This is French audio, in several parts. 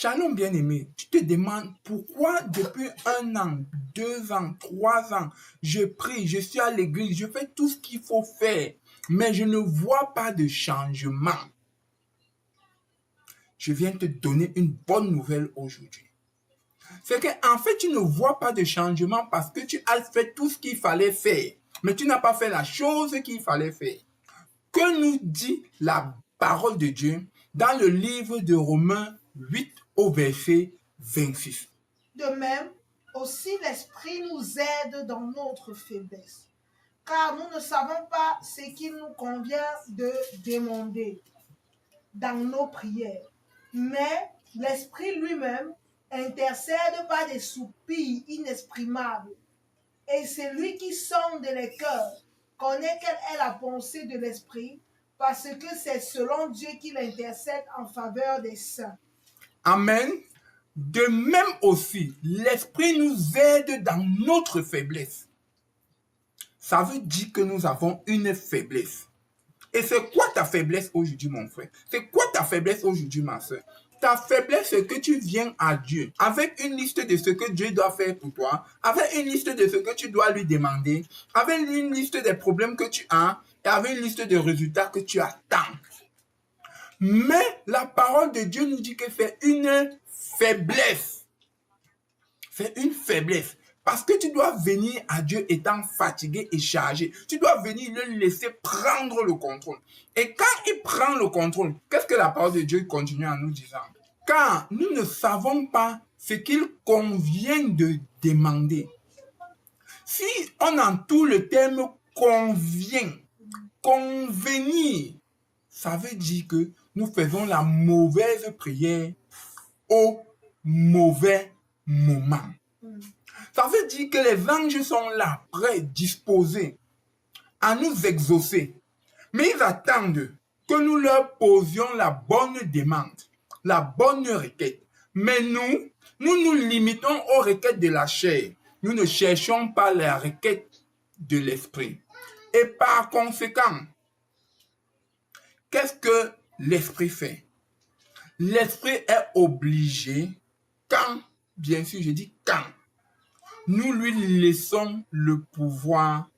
Shalom bien-aimé, tu te demandes pourquoi depuis 1 an, 2 ans, 3 ans, je prie, je suis à l'église, je fais tout ce qu'il faut faire, mais je ne vois pas de changement. Je viens te donner une bonne nouvelle aujourd'hui. C'est qu'en fait, tu ne vois pas de changement parce que tu as fait tout ce qu'il fallait faire, mais tu n'as pas fait la chose qu'il fallait faire. Que nous dit la parole de Dieu dans le livre de Romains 8 au verset 26? De même, aussi l'Esprit nous aide dans notre faiblesse, car nous ne savons pas ce qu'il nous convient de demander dans nos prières. Mais l'Esprit lui-même intercède par des soupirs inexprimables. Et celui qui sonde les cœurs connaît quelle est la pensée de l'Esprit, parce que c'est selon Dieu qu'il intercède en faveur des saints. Amen. De même aussi, l'Esprit nous aide dans notre faiblesse. Ça veut dire que nous avons une faiblesse. Et c'est quoi ta faiblesse aujourd'hui, mon frère? C'est quoi ta faiblesse aujourd'hui, ma soeur? Ta faiblesse, c'est que tu viens à Dieu avec une liste de ce que Dieu doit faire pour toi, avec une liste de ce que tu dois lui demander, avec une liste des problèmes que tu as et avec une liste de résultats que tu attends. Mais la parole de Dieu nous dit que c'est une faiblesse. C'est une faiblesse. Parce que tu dois venir à Dieu étant fatigué et chargé. Tu dois venir le laisser prendre le contrôle. Et quand il prend le contrôle, qu'est-ce que la parole de Dieu continue en nous disant? Car nous ne savons pas ce qu'il convient de demander. Si on entoure le terme convient, convenir, ça veut dire que nous faisons la mauvaise prière au mauvais moment. Ça veut dire que les anges sont là, prêts, disposés à nous exaucer. Mais ils attendent que nous leur posions la bonne demande, la bonne requête. Mais nous nous limitons aux requêtes de la chair. Nous ne cherchons pas la requête de l'esprit. Et par conséquent, qu'est-ce que l'esprit fait? L'esprit est obligé, quand, bien sûr, je dis quand, nous lui laissons le pouvoir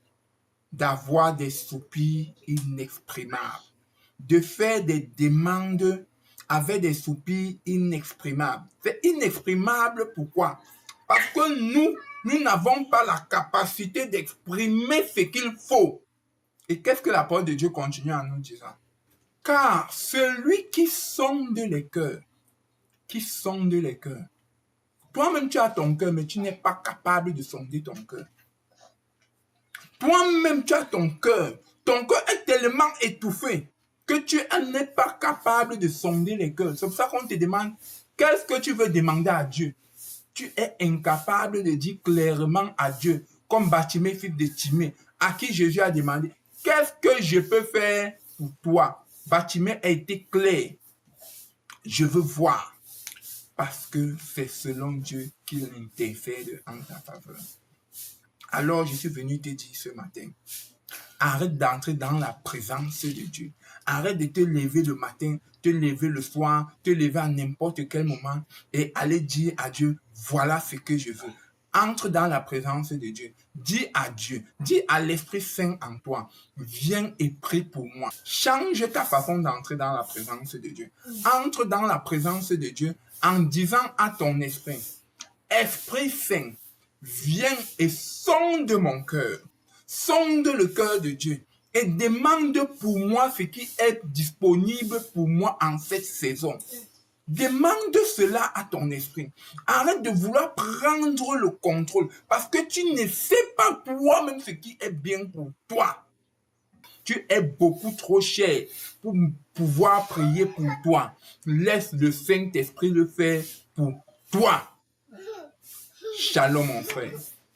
d'avoir des soupirs inexprimables, de faire des demandes avec des soupirs inexprimables. C'est inexprimable, pourquoi? Parce que nous n'avons pas la capacité d'exprimer ce qu'il faut. Et qu'est-ce que la parole de Dieu continue en nous disant? Car celui qui sonde les cœurs, toi-même tu as ton cœur, mais tu n'es pas capable de sonder ton cœur. Toi-même tu as ton cœur est tellement étouffé que tu n'es pas capable de sonder les cœurs. C'est pour ça qu'on te demande, qu'est-ce que tu veux demander à Dieu? Tu es incapable de dire clairement à Dieu, comme Bartimée, fils de Timée, à qui Jésus a demandé, qu'est-ce que je peux faire pour toi? Bartimée a été clair. Je veux voir. Parce que c'est selon Dieu qu'il intercède en ta faveur. Alors, je suis venu te dire ce matin, arrête d'entrer dans la présence de Dieu. Arrête de te lever le matin, te lever le soir, te lever à n'importe quel moment et aller dire à Dieu, voilà ce que je veux. Entre dans la présence de Dieu. Dis à Dieu, dis à l'Esprit Saint en toi, viens et prie pour moi. Change ta façon d'entrer dans la présence de Dieu. Entre dans la présence de Dieu en disant à ton esprit, Esprit Saint, viens et sonde mon cœur. Sonde le cœur de Dieu et demande pour moi ce qui est disponible pour moi en cette saison. Demande cela à ton esprit. Arrête de vouloir prendre le contrôle parce que tu ne sais pas toi-même ce qui est bien pour toi. Tu es beaucoup trop cher pour pouvoir prier pour toi. Laisse le Saint-Esprit le faire pour toi. Shalom, mon frère.